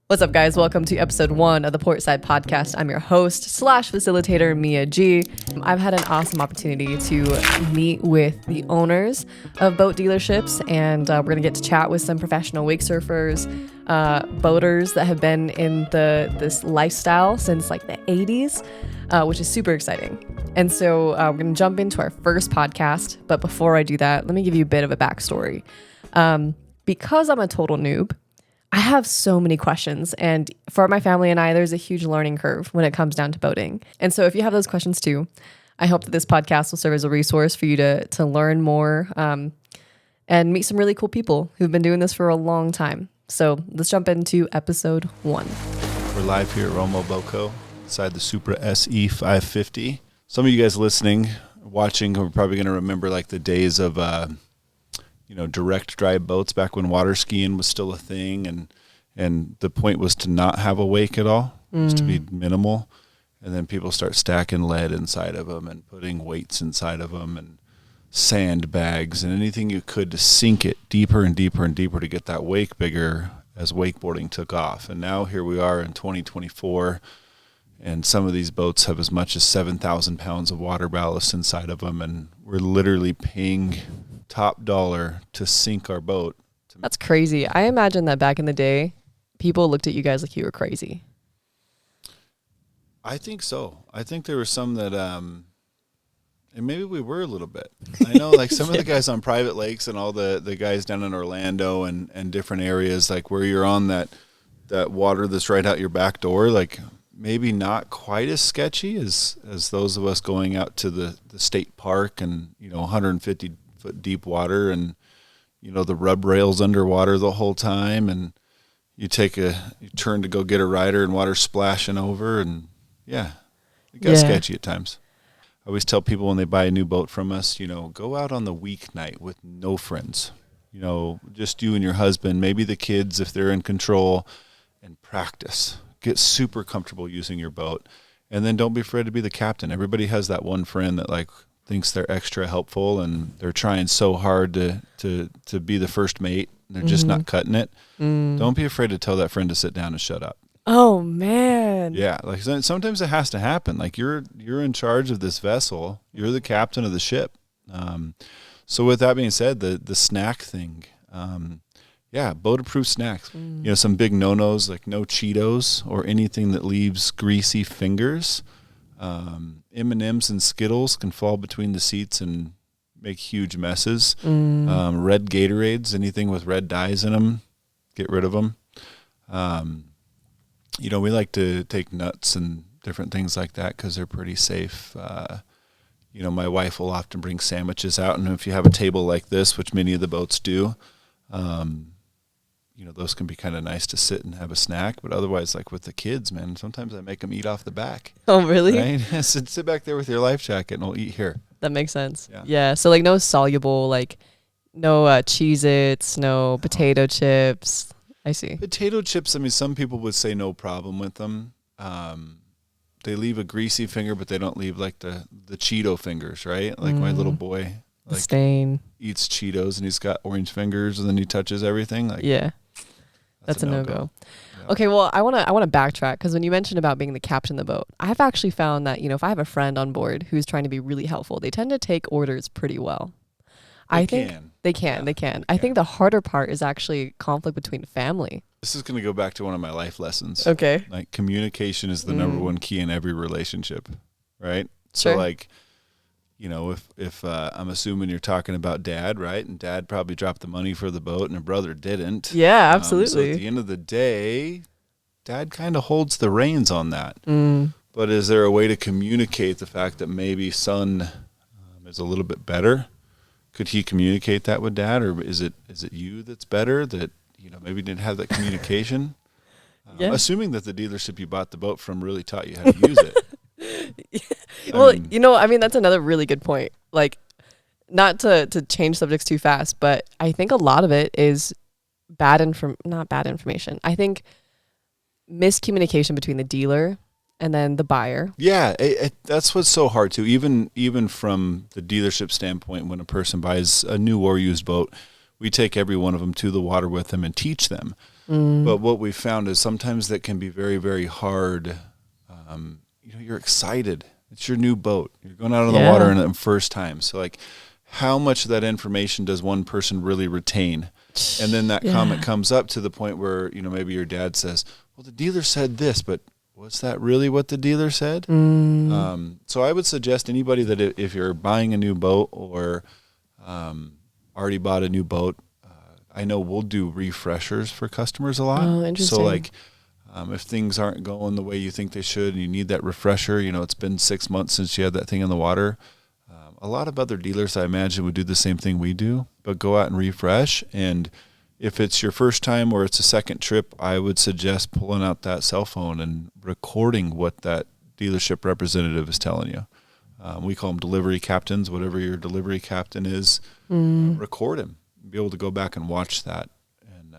What's up, guys? Welcome to episode 1 of the Portside Podcast. I'm your host / facilitator, Mia G. I've had an awesome opportunity to meet with the owners of boat dealerships, and we're going to get to chat with some professional wake surfers, boaters that have been in this lifestyle since like the 80s, which is super exciting. And so we're going to jump into our first podcast. But before I do that, let me give you a bit of a backstory. Because I'm a total noob, I have so many questions, and for my family and I, there's a huge learning curve when it comes down to boating. And so if you have those questions too, I hope that this podcast will serve as a resource for you to learn more and meet some really cool people who've been doing this for a long time. So let's jump into episode 1. We're live here at Romo Boco, inside the Supra SE 550. Some of you guys listening, watching, are probably going to remember like the days of direct drive boats back when water skiing was still a thing, and the point was to not have a wake at all, just to be minimal, and then people start stacking lead inside of them and putting weights inside of them and sandbags and anything you could to sink it deeper and deeper and deeper to get that wake bigger as wakeboarding took off. And now here we are in 2024, and some of these boats have as much as 7,000 pounds of water ballast inside of them, and we're literally paying top dollar to sink our boat. That's crazy. I imagine that back in the day, people looked at you guys like you were crazy. I think so. I think there were some that, and maybe we were a little bit. I know like some of the guys on private lakes and all the guys down in Orlando and different areas, like where you're on that water that's right out your back door, like maybe not quite as sketchy as those of us going out to the state park and, 150 foot deep water and, the rub rails underwater the whole time. And you turn to go get a rider and water splashing over. And it got sketchy at times. I always tell people when they buy a new boat from us, go out on the weeknight with no friends, just you and your husband, maybe the kids if they're in control, and practice. Get super comfortable using your boat, and then don't be afraid to be the captain. Everybody has that one friend that like thinks they're extra helpful and they're trying so hard to be the first mate and they're just not cutting it. Don't be afraid to tell that friend to sit down and shut up. Oh man. Yeah, like sometimes it has to happen. Like you're in charge of this vessel. You're the captain of the ship. So with that being said, the snack thing. Boat-approved snacks. Some big no-nos like no Cheetos or anything that leaves greasy fingers. M&Ms and Skittles can fall between the seats and make huge messes. Red Gatorades, anything with red dyes in them, get rid of them. We like to take nuts and different things like that because they're pretty safe. My wife will often bring sandwiches out, and if you have a table like this, which many of the boats do, those can be kind of nice to sit and have a snack. But otherwise, like with the kids, man, sometimes I make them eat off the back. Oh, really? Right? Sit back there with your life jacket and we'll eat here. That makes sense. Yeah. So like no soluble, like no Cheez-Its, no potato chips. I see. Potato chips, I mean, some people would say no problem with them. They leave a greasy finger, but they don't leave like the Cheeto fingers, right? Like my little boy. Like, stain. Eats Cheetos and he's got orange fingers and then he touches everything. Like, yeah. That's a no-go. Yeah. Okay, well, I want to backtrack because when you mentioned about being the captain of the boat, I've actually found that, if I have a friend on board who's trying to be really helpful, they tend to take orders pretty well. They can. I think the harder part is actually conflict between family. This is going to go back to one of my life lessons. Okay. Like communication is the number one key in every relationship, right? Sure. So like, if I'm assuming you're talking about dad, right? And dad probably dropped the money for the boat and her brother didn't. Yeah, absolutely. So at the end of the day, dad kind of holds the reins on that. But is there a way to communicate the fact that maybe son is a little bit better? Could he communicate that with dad, or is it you that's better that, maybe didn't have that communication? Assuming that the dealership you bought the boat from really taught you how to use it. That's another really good point. Like, not to change subjects too fast, but I think a lot of it is not bad information. I think miscommunication between the dealer and then the buyer. Yeah, that's what's so hard too. Even from the dealership standpoint, when a person buys a new or used boat, we take every one of them to the water with them and teach them. But what we found is sometimes that can be very, very hard. You're excited. It's your new boat. You're going out on the water in the first time. So like, how much of that information does one person really retain? And then that comment comes up to the point where, maybe your dad says, well, the dealer said this, but was that really what the dealer said? So I would suggest anybody that if you're buying a new boat or already bought a new boat, I know we'll do refreshers for customers a lot. Oh, interesting. So like if things aren't going the way you think they should and you need that refresher, it's been 6 months since you had that thing in the water. A lot of other dealers, I imagine, would do the same thing we do, but go out and refresh. And if it's your first time or it's a second trip, I would suggest pulling out that cell phone and recording what that dealership representative is telling you. We call them delivery captains. Whatever your delivery captain is, record him. Be able to go back and watch that and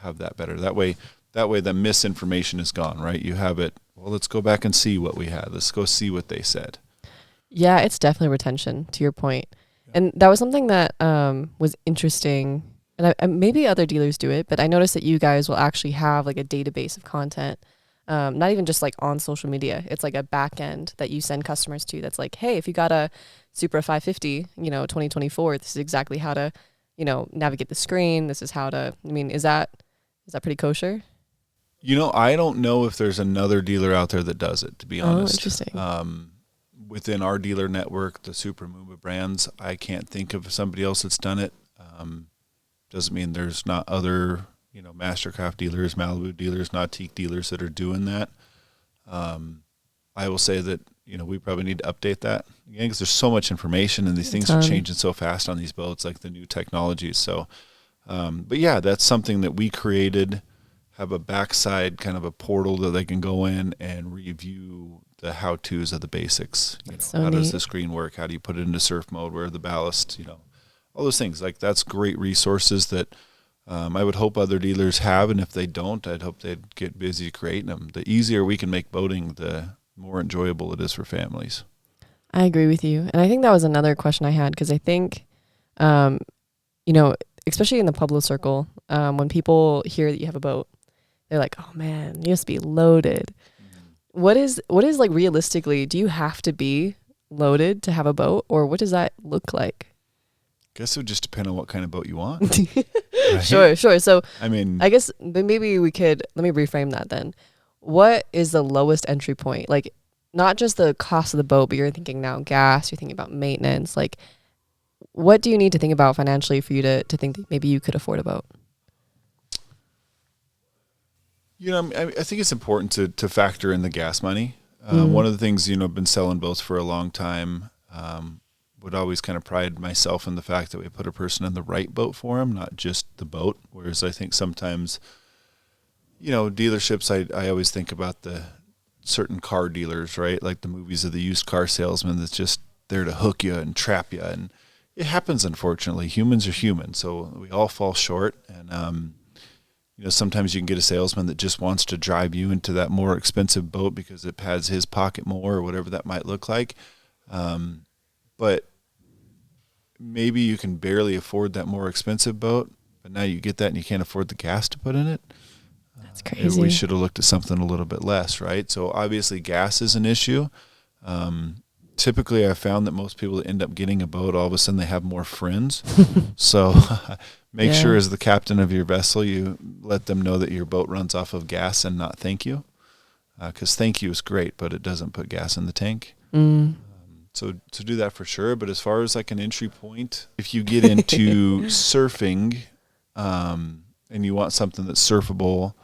have that better. That way the misinformation is gone, right? You have it. Well, let's go back and see what we had. Let's go see what they said. Yeah, it's definitely retention, to your point. And that was something that was interesting. And maybe other dealers do it, but I noticed that you guys will actually have like a database of content, not even just like on social media. It's like a back end that you send customers to that's like, hey, if you got a Supra 550, 2024, this is exactly how to, navigate the screen. This is how to, is that pretty kosher? I don't know if there's another dealer out there that does it, to be honest. Oh, interesting. Within our dealer network, the Supra Mumba brands, I can't think of somebody else that's done it. Doesn't mean there's not other, Mastercraft dealers, Malibu dealers, Nautique dealers that are doing that. I will say that, we probably need to update that again because there's so much information and these things are changing so fast on these boats, like the new technologies. So, but yeah, that's something that we created, have a backside kind of a portal that they can go in and review the how-tos of the basics. How does the screen work? How do you put it into surf mode? Where are the ballast? All those things. Like that's great resources that I would hope other dealers have, and if they don't, I'd hope they'd get busy creating them. The easier we can make boating, the more enjoyable it is for families. I agree with you. And I think that was another question I had because I think, especially in the Pueblo circle, when people hear that you have a boat, they're like, oh man, you must be loaded. What is like realistically, do you have to be loaded to have a boat, or what does that look like? I guess it would just depend on what kind of boat you want. Right? Sure. So I guess maybe let me reframe that then. What is the lowest entry point? Like not just the cost of the boat, but you're thinking now gas, you're thinking about maintenance. Like what do you need to think about financially for you to think that maybe you could afford a boat? I think it's important to factor in the gas money. One of the things, I've been selling boats for a long time, would always kind of pride myself in the fact that we put a person in the right boat for them, not just the boat. Whereas I think sometimes, dealerships, I always think about the certain car dealers, right? Like the movies of the used car salesman that's just there to hook you and trap you. And it happens, unfortunately. Humans are human, so we all fall short. And, sometimes you can get a salesman that just wants to drive you into that more expensive boat because it pads his pocket more or whatever that might look like. But maybe you can barely afford that more expensive boat, but now you get that and you can't afford the gas to put in it. That's crazy. We should have looked at something a little bit less, right? So obviously gas is an issue. Typically I've found that most people that end up getting a boat, all of a sudden they have more friends. So make sure as the captain of your vessel, you let them know that your boat runs off of gas and not thank you. Because thank you is great, but it doesn't put gas in the tank. So to do that for sure. But as far as like an entry point, if you get into surfing and you want something that's surfable,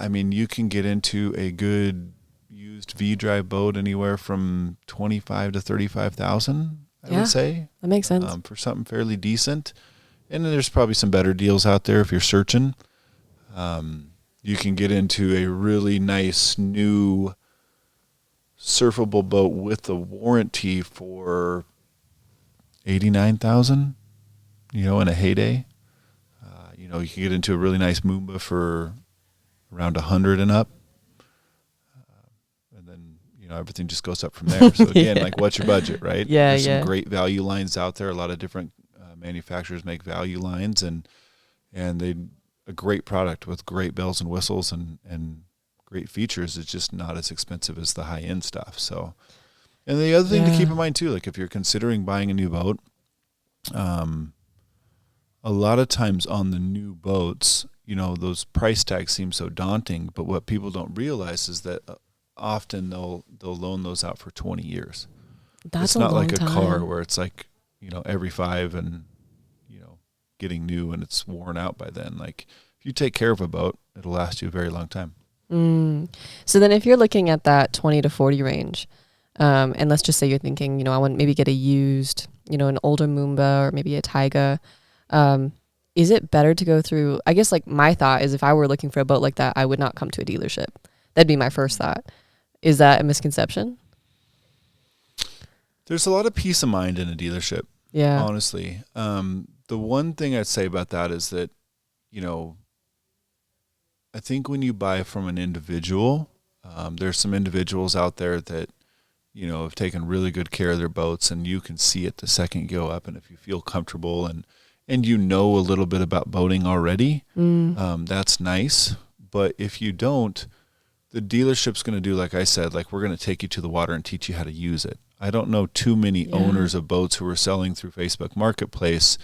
you can get into a good used V-drive boat anywhere from $25,000 to $35,000, I would say. That makes sense. For something fairly decent. And then there's probably some better deals out there if you're searching. You can get into a really nice new surfable boat with a warranty for $89,000, in a heyday. You can get into a really nice Mumba for around $100 and up. And then, everything just goes up from there. So again, like what's your budget, right? There's some great value lines out there. A lot of different manufacturers make value lines and they a great product with great bells and whistles and great features. It's just not as expensive as the high end stuff. So, and the other thing to keep in mind too, like if you're considering buying a new boat, a lot of times on the new boats, those price tags seem so daunting, but what people don't realize is that often they'll loan those out for 20 years. That's it's not like a time. car where it's like, every 5 and, getting new and it's worn out by then. Like if you take care of a boat, it'll last you a very long time. So then if you're looking at that 20 to 40 range, and let's just say you're thinking, I want to maybe get a used, an older Moomba or maybe a Taiga, is it better to go through, I guess like my thought is if I were looking for a boat like that, I would not come to a dealership. That'd be my first thought. Is that a misconception? There's a lot of peace of mind in a dealership. Yeah. Honestly. The one thing I'd say about that is that, I think when you buy from an individual, there's some individuals out there that, have taken really good care of their boats, and you can see it the second you go up. And if you feel comfortable and a little bit about boating already, that's nice. But if you don't, the dealership's going to do, like I said, like we're going to take you to the water and teach you how to use it. I don't know too many owners of boats who are selling through Facebook Marketplace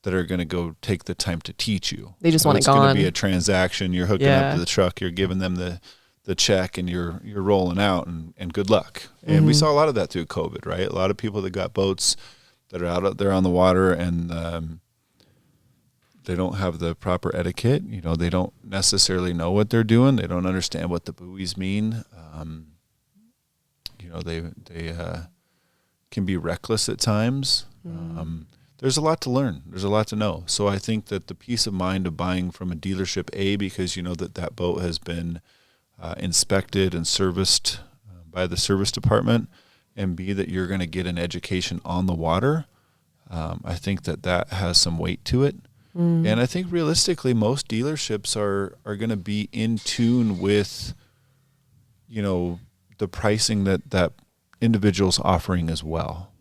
that are going to go take the time to teach you. They just want it It's gone. going to be a transaction. You're hooking up to the truck. You're giving them the check, and you're rolling out, and good luck. And we saw a lot of that through COVID, right? A lot of people that got boats that are out there on the water, and they don't have the proper etiquette. They don't necessarily know what they're doing. They don't understand what the buoys mean. They can be reckless at times. There's a lot to learn. There's a lot to know. So I think that the peace of mind of buying from a dealership, A, because that boat has been inspected and serviced by the service department, and B, that you're going to get an education on the water, I think that has some weight to it. And I think realistically, most dealerships are going to be in tune with, the pricing that individuals offering as well.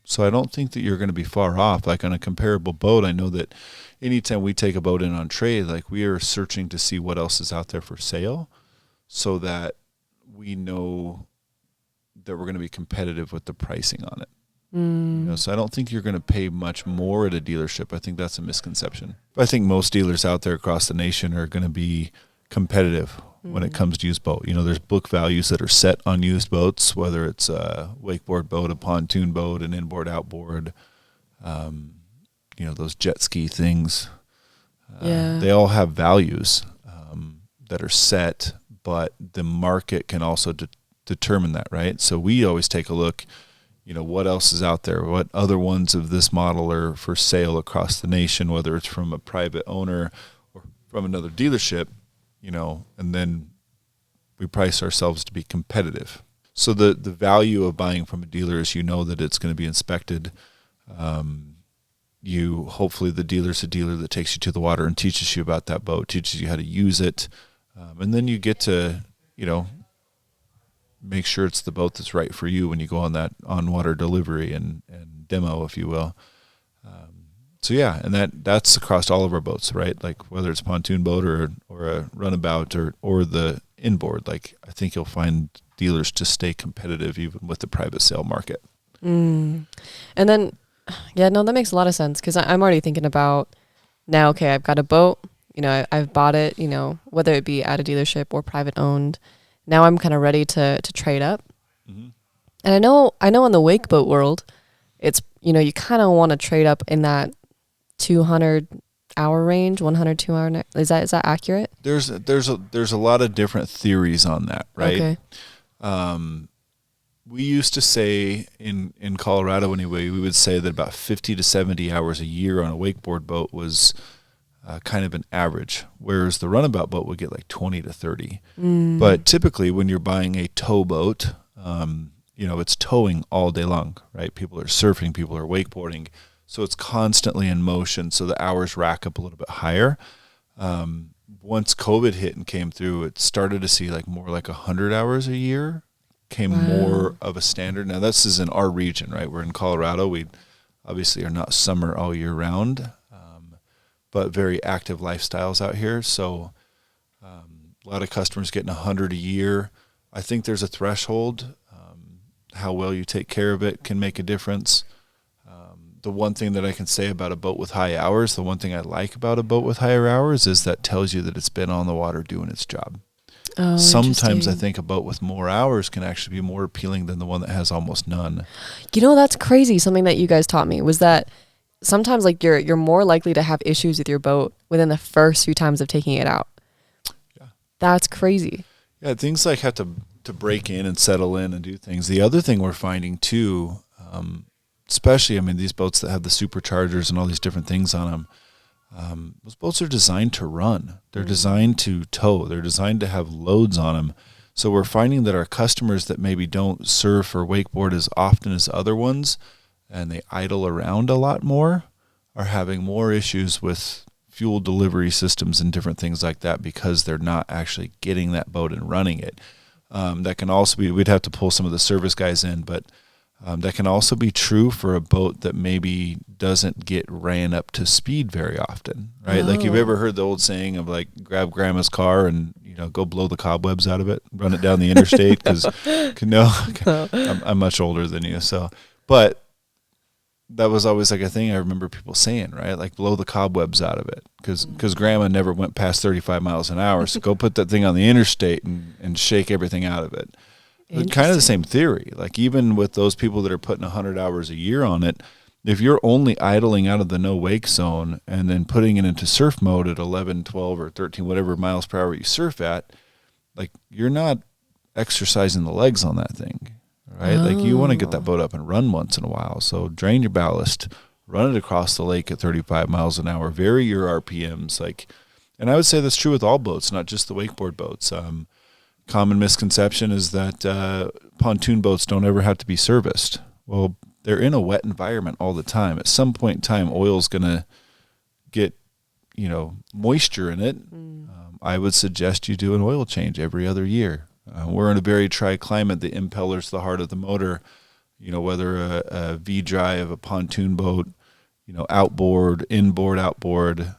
So I don't think that you're going to be far off. Like on a comparable boat, I know that anytime we take a boat in on trade, like we are searching to see what else is out there for sale, so that we know that we're going to be competitive with the pricing on it. So I don't think you're going to pay much more at a dealership. I think that's a misconception. I think most dealers out there across the nation are going to be competitive when it comes to used boat. There's book values that are set on used boats, whether it's a wakeboard boat, a pontoon boat, an inboard, outboard, those jet ski things. They all have values that are set, but the market can also determine that, right? So we always take a look, what else is out there? What other ones of this model are for sale across the nation, whether it's from a private owner or from another dealership, and then we price ourselves to be competitive. So the value of buying from a dealer is that it's going to be inspected. Hopefully the dealer's a dealer that takes you to the water and teaches you about that boat, teaches you how to use it. And then you get to, make sure it's the boat that's right for you when you go on that on-water delivery and demo, if you will. And that's across all of our boats, right? Like whether it's a pontoon boat or a runabout or the inboard, like I think you'll find dealers to stay competitive even with the private sale market. And then, that makes a lot of sense, because I'm already thinking about now, okay, I've got a boat, I've bought it, whether it be at a dealership or private owned. Now I'm kind of ready to trade up. And I know in the wake boat world, it's, you kind of want to trade up in that 200 hour range, 100, 2 hour. Is that accurate? There's a lot of different theories on that, right? Okay. We used to say in Colorado anyway, we would say that about 50 to 70 hours a year on a wakeboard boat was kind of an average, whereas the runabout boat would get like 20 to 30. But typically when you're buying a tow boat, it's towing all day long, right? People are surfing, people are wakeboarding, so it's constantly in motion, so the hours rack up a little bit higher. Once COVID hit and came through, it started to see more like 100 hours a year came more of a standard. Now this is in our region, right? We're in Colorado. We obviously are not summer all year round. but very active lifestyles out here. So a lot of customers getting 100 a year. I think there's a threshold. How well you take care of it can make a difference. The one thing that I can say about a boat with high hours, the one thing I like about a boat with higher hours is that tells you that it's been on the water doing its job. Oh, sometimes I think a boat with more hours can actually be more appealing than the one that has almost none. You know, that's crazy. Something that you guys taught me was that sometimes like you're more likely to have issues with your boat within the first few times of taking it out. Yeah. That's crazy. Yeah, things like have to break in and settle in and do things. The other thing we're finding too, especially, I mean, these boats that have the superchargers and all these different things on them, those boats are designed to run. They're designed to tow. They're designed to have loads on them. So we're finding that our customers that maybe don't surf or wakeboard as often as other ones, and they idle around a lot more, are having more issues with fuel delivery systems and different things like that because they're not actually getting that boat and running it. That can also be, we'd have to pull some of the service guys in, but that can also be true for a boat that maybe doesn't get ran up to speed very often, right? Like you've ever heard the old saying of like, grab grandma's car and, go blow the cobwebs out of it, run it down the interstate because, I'm much older than you. So, but that was always like a thing I remember people saying, right? Like blow the cobwebs out of it because grandma never went past 35 miles an hour. So go put that thing on the interstate and shake everything out of it. But kind of the same theory. Like even with those people that are putting 100 hours a year on it, if you're only idling out of the no wake zone and then putting it into surf mode at 11, 12, or 13, whatever miles per hour you surf at, like you're not exercising the legs on that thing, right? Like you want to get that boat up and run once in a while. So drain your ballast, run it across the lake at 35 miles an hour, vary your RPMs. And I would say that's true with all boats, not just the wakeboard boats. Common misconception is that pontoon boats don't ever have to be serviced. Well, they're in a wet environment all the time. At some point in time, oil's going to get, moisture in it. I would suggest you do an oil change every other year. We're in a very dry climate. The impeller's the heart of the motor. Whether a V-drive, a pontoon boat, outboard, inboard, outboard,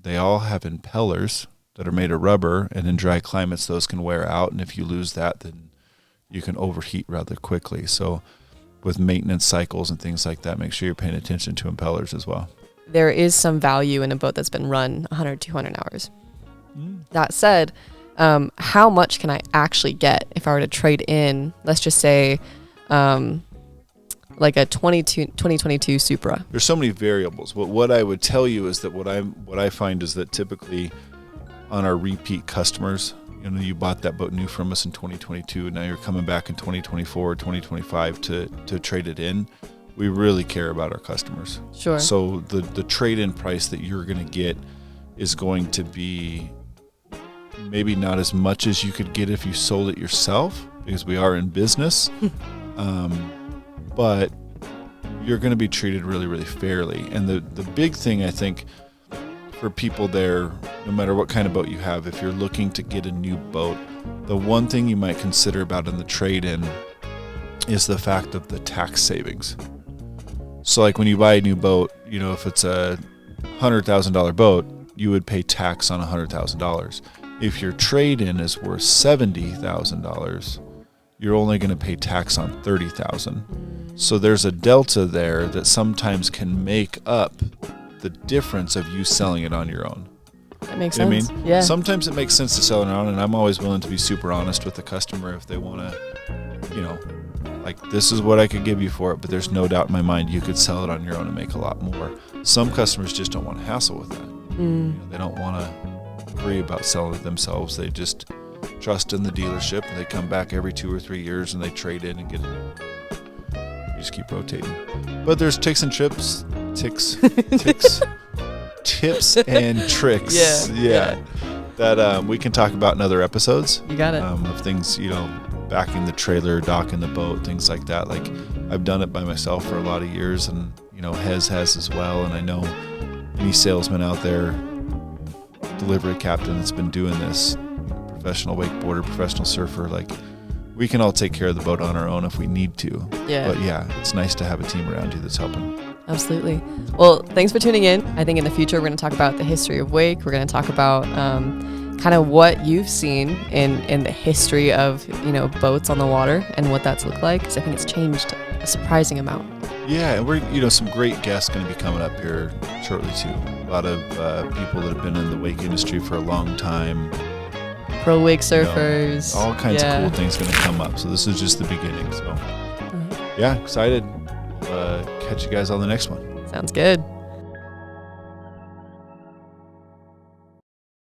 they all have impellers that are made of rubber, and in dry climates, those can wear out. And if you lose that, then you can overheat rather quickly. So with maintenance cycles and things like that, make sure you're paying attention to impellers as well. There is some value in a boat that's been run 100, 200 hours. That said, how much can I actually get if I were to trade in, let's just say, like a 2022 Supra? There's so many variables. But what I would tell you is that what I find is that typically on our repeat customers, you bought that boat new from us in 2022, and now you're coming back in 2024 or 2025 to trade it in. We really care about our customers. Sure. So the trade-in price that you're going to get is going to be maybe not as much as you could get if you sold it yourself, because we are in business. But you're going to be treated really, really fairly. And the big thing, I think, for people there, no matter what kind of boat you have, if you're looking to get a new boat, the one thing you might consider about in the trade-in is the fact of the tax savings. So like when you buy a new boat, if it's a $100,000 boat, you would pay tax on $100,000. If your trade-in is worth $70,000, you're only going to pay tax on $30,000. So there's a delta there that sometimes can make up the difference of you selling it on your own. That makes sense. Yeah. Sometimes it makes sense to sell it on your own, and I'm always willing to be super honest with the customer if they want to, like, this is what I could give you for it, but there's no doubt in my mind you could sell it on your own and make a lot more. Some customers just don't want to hassle with that. They don't want to worry about selling it themselves. They just trust in the dealership, and they come back every 2 or 3 years and they trade in and get it. You just keep rotating. But there's tips and tricks. Yeah. That we can talk about in other episodes. You got it. Of things, backing the trailer, docking the boat, things like that. Like I've done it by myself for a lot of years, and Hez has as well. And I know any salesman out there, delivery captain that's been doing this, professional wakeboarder, professional surfer, like we can all take care of the boat on our own if we need to. Yeah. But yeah, it's nice to have a team around you that's helping. Absolutely. Well, thanks for tuning in. I think in the future, we're going to talk about the history of wake. We're going to talk about kind of what you've seen in the history of, boats on the water and what that's looked like. Because I think it's changed a surprising amount. Yeah, and we're, some great guests going to be coming up here shortly too. A lot of people that have been in the wake industry for a long time. Pro wake surfers. All kinds of cool things going to come up. So this is just the beginning. So yeah, excited. Catch you guys on the next one. Sounds good.